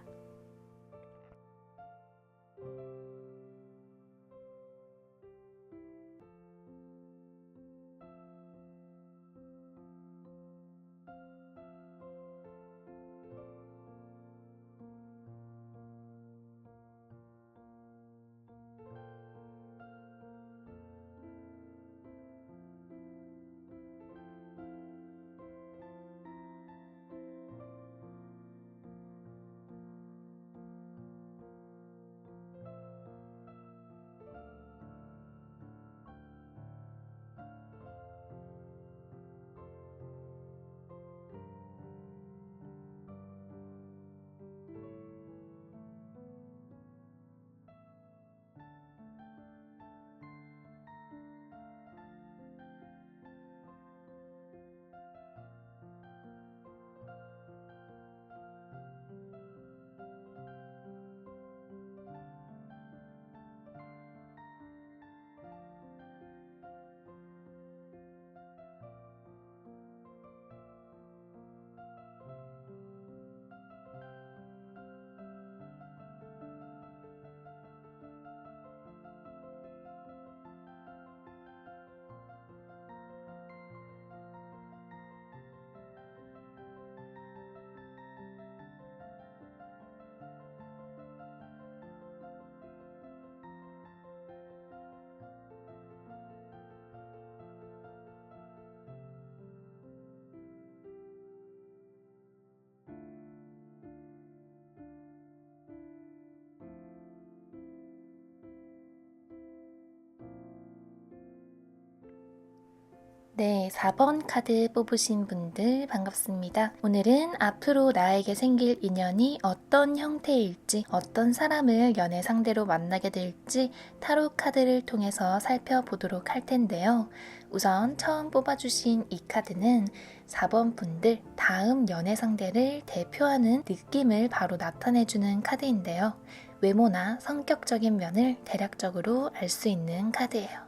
네, 4번 카드 뽑으신 분들 반갑습니다. 오늘은 앞으로 나에게 생길 인연이 어떤 형태일지, 어떤 사람을 연애 상대로 만나게 될지 타로 카드를 통해서 살펴보도록 할 텐데요. 우선 처음 뽑아주신 이 카드는 4번 분들 다음 연애 상대를 대표하는 느낌을 바로 나타내주는 카드인데요. 외모나 성격적인 면을 대략적으로 알 수 있는 카드예요.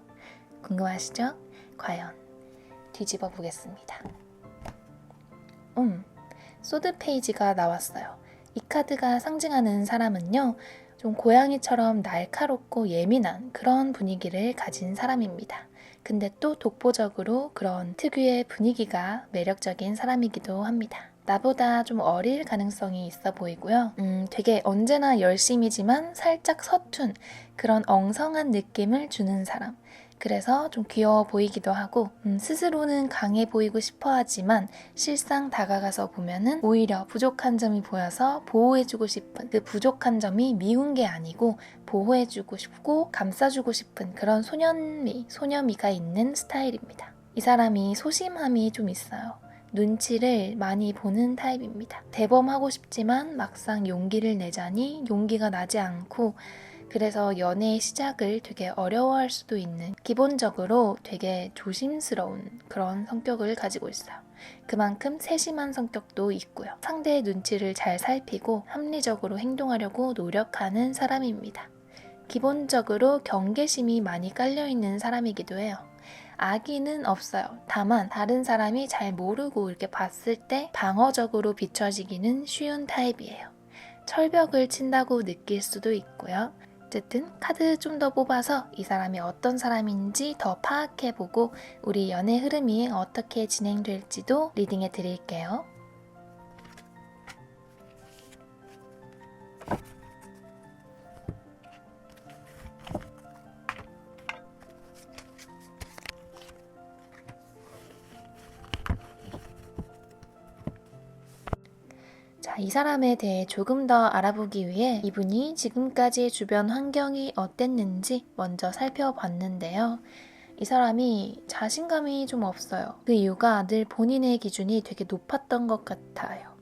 궁금하시죠? 과연 뒤집어 보겠습니다. 소드 페이지가 나왔어요. 이 카드가 상징하는 사람은요, 좀 고양이처럼 날카롭고 예민한 그런 분위기를 가진 사람입니다. 근데 또 독보적으로 그런 특유의 분위기가 매력적인 사람이기도 합니다. 나보다 좀 어릴 가능성이 있어 보이고요. 되게 언제나 열심이지만 살짝 서툰 그런 엉성한 느낌을 주는 사람. 그래서 좀 귀여워 보이기도 하고 스스로는 강해 보이고 싶어 하지만 실상 다가가서 보면은 오히려 부족한 점이 보여서 보호해주고 싶은 그 부족한 점이 미운 게 아니고 보호해주고 싶고 감싸주고 싶은 그런 소녀미가 있는 스타일입니다. 이 사람이 소심함이 좀 있어요. 눈치를 많이 보는 타입입니다. 대범하고 싶지만 막상 용기를 내자니 용기가 나지 않고 그래서 연애의 시작을 되게 어려워할 수도 있는 기본적으로 되게 조심스러운 그런 성격을 가지고 있어요. 그만큼 세심한 성격도 있고요. 상대의 눈치를 잘 살피고 합리적으로 행동하려고 노력하는 사람입니다. 기본적으로 경계심이 많이 깔려있는 사람이기도 해요. 악의는 없어요. 다만 다른 사람이 잘 모르고 이렇게 봤을 때 방어적으로 비춰지기는 쉬운 타입이에요. 철벽을 친다고 느낄 수도 있고요. 어쨌든 카드 좀 더 뽑아서 이 사람이 어떤 사람인지 더 파악해보고 우리 연애 흐름이 어떻게 진행될지도 리딩해 드릴게요. 자, 이 사람에 대해 조금 더 알아보기 위해 이분이 지금까지의 주변 환경이 어땠는지 먼저 살펴봤는데요. 이 사람이 자신감이 좀 없어요. 그 이유가 늘 본인의 기준이 되게 높았던 것 같아요.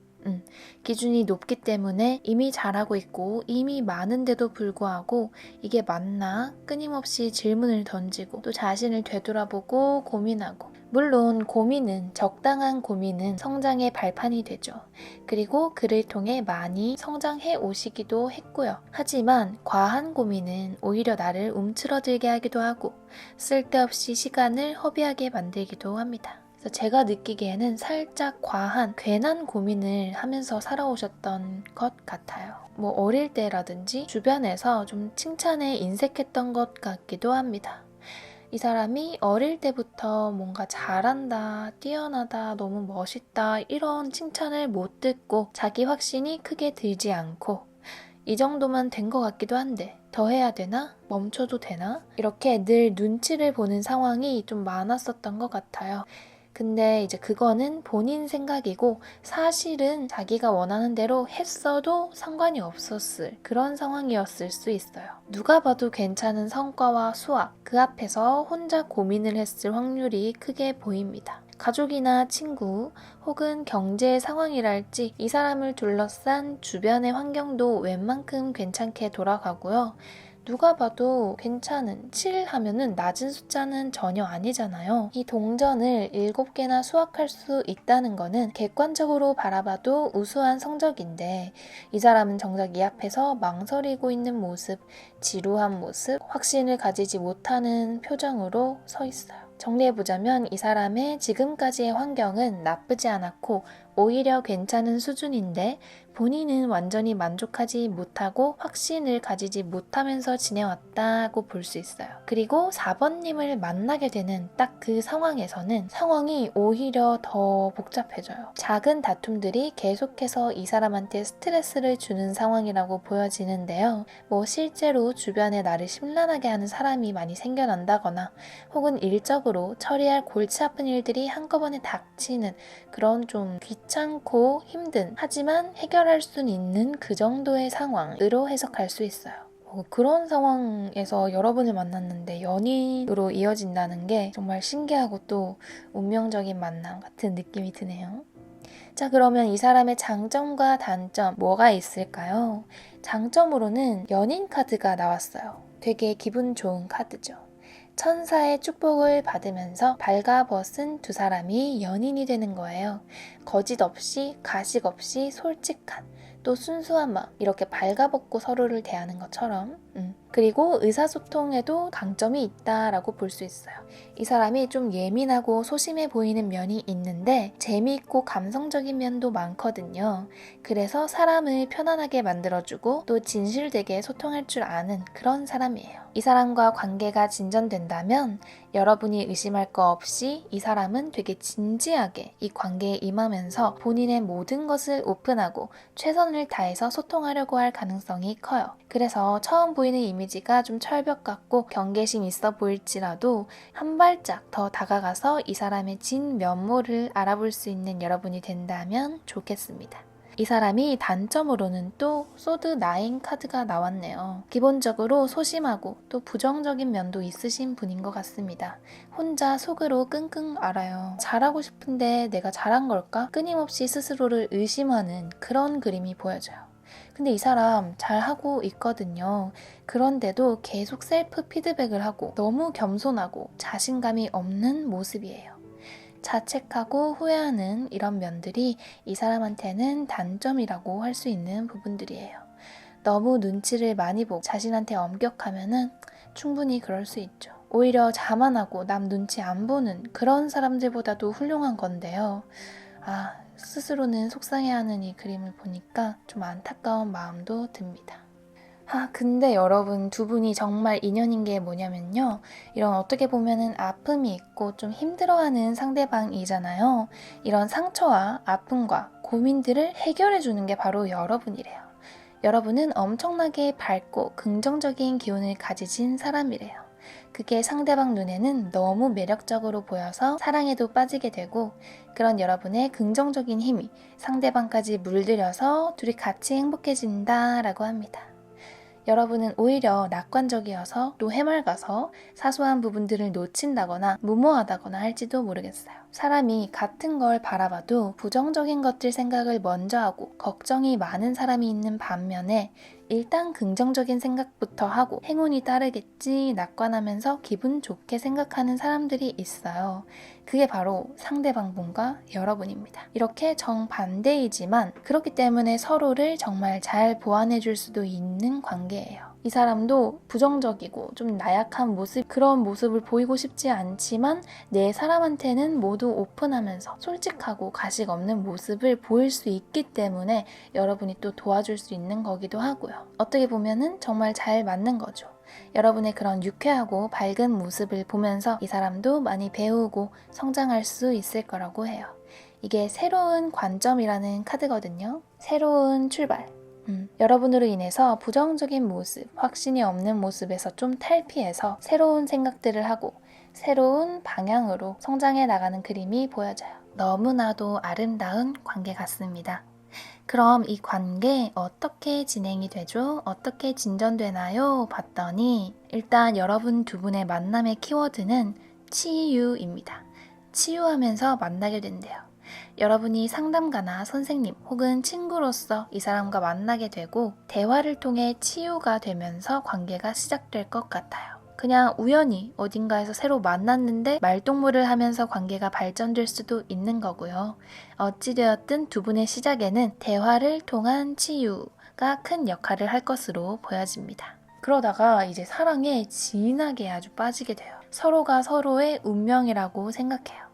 기준이 높기 때문에 이미 잘하고 있고 이미 많은데도 불구하고 이게 맞나? 끊임없이 질문을 던지고 또 자신을 되돌아보고 고민하고 물론 적당한 고민은 성장의 발판이 되죠. 그리고 그를 통해 많이 성장해 오시기도 했고요. 하지만 과한 고민은 오히려 나를 움츠러들게 하기도 하고 쓸데없이 시간을 허비하게 만들기도 합니다. 그래서 제가 느끼기에는 살짝 과한, 괜한 고민을 하면서 살아오셨던 것 같아요. 뭐 어릴 때라든지 주변에서 좀 칭찬에 인색했던 것 같기도 합니다. 이 사람이 어릴 때부터 뭔가 잘한다, 뛰어나다, 너무 멋있다 이런 칭찬을 못 듣고 자기 확신이 크게 들지 않고 이 정도만 된 것 같기도 한데 더 해야 되나? 멈춰도 되나? 이렇게 늘 눈치를 보는 상황이 좀 많았었던 것 같아요. 근데 이제 그거는 본인 생각이고 사실은 자기가 원하는 대로 했어도 상관이 없었을 그런 상황이었을 수 있어요. 누가 봐도 괜찮은 성과와 수학, 그 앞에서 혼자 고민을 했을 확률이 크게 보입니다. 가족이나 친구 혹은 경제 상황이랄지 이 사람을 둘러싼 주변의 환경도 웬만큼 괜찮게 돌아가고요. 누가 봐도 괜찮은 7 하면은 낮은 숫자는 전혀 아니잖아요. 이 동전을 7개나 수확할 수 있다는 거는 객관적으로 바라봐도 우수한 성적인데 이 사람은 정작 이 앞에서 망설이고 있는 모습, 지루한 모습, 확신을 가지지 못하는 표정으로 서 있어요. 정리해보자면 이 사람의 지금까지의 환경은 나쁘지 않았고 오히려 괜찮은 수준인데 본인은 완전히 만족하지 못하고 확신을 가지지 못하면서 지내왔다고 볼 수 있어요. 그리고 4번님을 만나게 되는 딱 그 상황에서는 상황이 오히려 더 복잡해져요. 작은 다툼들이 계속해서 이 사람한테 스트레스를 주는 상황이라고 보여지는데요. 뭐 실제로 주변에 나를 심란하게 하는 사람이 많이 생겨난다거나 혹은 일적으로 처리할 골치 아픈 일들이 한꺼번에 닥치는 그런 좀 귀찮고 힘든 하지만 해결할 수 있는 그 정도의 상황으로 해석할 수 있어요. 그런 상황에서 여러분을 만났는데 연인으로 이어진다는 게 정말 신기하고 또 운명적인 만남 같은 느낌이 드네요. 자, 그러면 이 사람의 장점과 단점 뭐가 있을까요? 장점으로는 연인 카드가 나왔어요. 되게 기분 좋은 카드죠. 천사의 축복을 받으면서 발가벗은 두 사람이 연인이 되는 거예요. 거짓 없이, 가식 없이 솔직한, 또 순수한 마음, 이렇게 발가벗고 서로를 대하는 것처럼. 그리고 의사소통에도 강점이 있다라고 볼 수 있어요. 이 사람이 좀 예민하고 소심해 보이는 면이 있는데 재미있고 감성적인 면도 많거든요. 그래서 사람을 편안하게 만들어주고 또 진실되게 소통할 줄 아는 그런 사람이에요. 이 사람과 관계가 진전된다면 여러분이 의심할 거 없이 이 사람은 되게 진지하게 이 관계에 임하면서 본인의 모든 것을 오픈하고 최선을 다해서 소통하려고 할 가능성이 커요. 그래서 처음 보이는 이미지가 좀 철벽 같고 경계심 있어 보일지라도 한 발짝 더 다가가서 이 사람의 진 면모를 알아볼 수 있는 여러분이 된다면 좋겠습니다. 이 사람이 단점으로는 또 소드 9 카드가 나왔네요. 기본적으로 소심하고 또 부정적인 면도 있으신 분인 것 같습니다. 혼자 속으로 끙끙 앓아요. 잘하고 싶은데 내가 잘한 걸까? 끊임없이 스스로를 의심하는 그런 그림이 보여져요. 근데 이 사람 잘하고 있거든요. 그런데도 계속 셀프 피드백을 하고 너무 겸손하고 자신감이 없는 모습이에요. 자책하고 후회하는 이런 면들이 이 사람한테는 단점이라고 할 수 있는 부분들이에요. 너무 눈치를 많이 보고 자신한테 엄격하면은 충분히 그럴 수 있죠. 오히려 자만하고 남 눈치 안 보는 그런 사람들보다도 훌륭한 건데요. 스스로는 속상해하는 이 그림을 보니까 좀 안타까운 마음도 듭니다. 근데 여러분, 두 분이 정말 인연인 게 뭐냐면요. 이런 어떻게 보면은 아픔이 있고 좀 힘들어하는 상대방이잖아요. 이런 상처와 아픔과 고민들을 해결해주는 게 바로 여러분이래요. 여러분은 엄청나게 밝고 긍정적인 기운을 가지신 사람이래요. 그게 상대방 눈에는 너무 매력적으로 보여서 사랑에도 빠지게 되고 그런 여러분의 긍정적인 힘이 상대방까지 물들여서 둘이 같이 행복해진다라고 합니다. 여러분은 오히려 낙관적이어서 또 해맑아서 사소한 부분들을 놓친다거나 무모하다거나 할지도 모르겠어요. 사람이 같은 걸 바라봐도 부정적인 것들 생각을 먼저 하고 걱정이 많은 사람이 있는 반면에 일단 긍정적인 생각부터 하고 행운이 따르겠지 낙관하면서 기분 좋게 생각하는 사람들이 있어요. 그게 바로 상대방분과 여러분입니다. 이렇게 정반대이지만 그렇기 때문에 서로를 정말 잘 보완해 줄 수도 있는 관계예요. 이 사람도 부정적이고 좀 나약한 모습, 그런 모습을 보이고 싶지 않지만 내 사람한테는 모두 오픈하면서 솔직하고 가식 없는 모습을 보일 수 있기 때문에 여러분이 또 도와줄 수 있는 거기도 하고요. 어떻게 보면은 정말 잘 맞는 거죠. 여러분의 그런 유쾌하고 밝은 모습을 보면서 이 사람도 많이 배우고 성장할 수 있을 거라고 해요. 이게 새로운 관점이라는 카드거든요. 새로운 출발. 여러분으로 인해서 부정적인 모습, 확신이 없는 모습에서 좀 탈피해서 새로운 생각들을 하고 새로운 방향으로 성장해 나가는 그림이 보여져요. 너무나도 아름다운 관계 같습니다. 그럼 이 관계 어떻게 진행이 되죠? 어떻게 진전되나요? 봤더니 일단 여러분 두 분의 만남의 키워드는 치유입니다. 치유하면서 만나게 된대요. 여러분이 상담가나 선생님 혹은 친구로서 이 사람과 만나게 되고 대화를 통해 치유가 되면서 관계가 시작될 것 같아요. 그냥 우연히 어딘가에서 새로 만났는데 말동무를 하면서 관계가 발전될 수도 있는 거고요. 어찌되었든 두 분의 시작에는 대화를 통한 치유가 큰 역할을 할 것으로 보여집니다. 그러다가 이제 사랑에 진하게 아주 빠지게 돼요. 서로가 서로의 운명이라고 생각해요.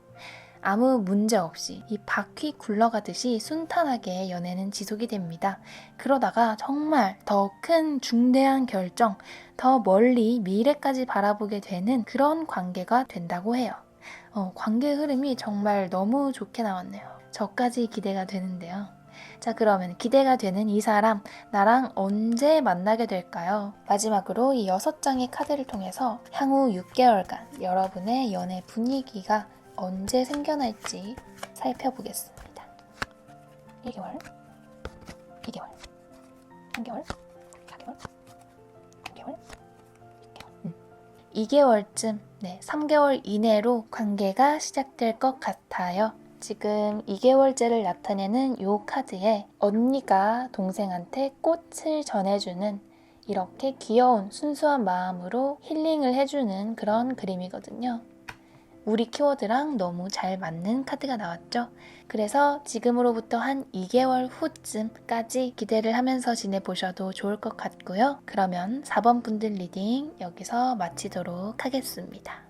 아무 문제 없이 이 바퀴 굴러가듯이 순탄하게 연애는 지속이 됩니다. 그러다가 정말 더 큰 중대한 결정, 더 멀리 미래까지 바라보게 되는 그런 관계가 된다고 해요. 관계 흐름이 정말 너무 좋게 나왔네요. 저까지 기대가 되는데요. 자, 그러면 기대가 되는 이 사람, 나랑 언제 만나게 될까요? 마지막으로 이 6장의 카드를 통해서 향후 6개월간 여러분의 연애 분위기가 언제 생겨날지 살펴보겠습니다. 1개월, 2개월, 3개월, 4개월, 2개월쯤, 3개월 이내로 관계가 시작될 것 같아요. 지금 2개월째를 나타내는 이 카드에 언니가 동생한테 꽃을 전해주는 이렇게 귀여운 순수한 마음으로 힐링을 해주는 그런 그림이거든요. 우리 키워드랑 너무 잘 맞는 카드가 나왔죠. 그래서 지금으로부터 한 2개월 후쯤까지 기대를 하면서 지내보셔도 좋을 것 같고요. 그러면 4번 분들 리딩 여기서 마치도록 하겠습니다.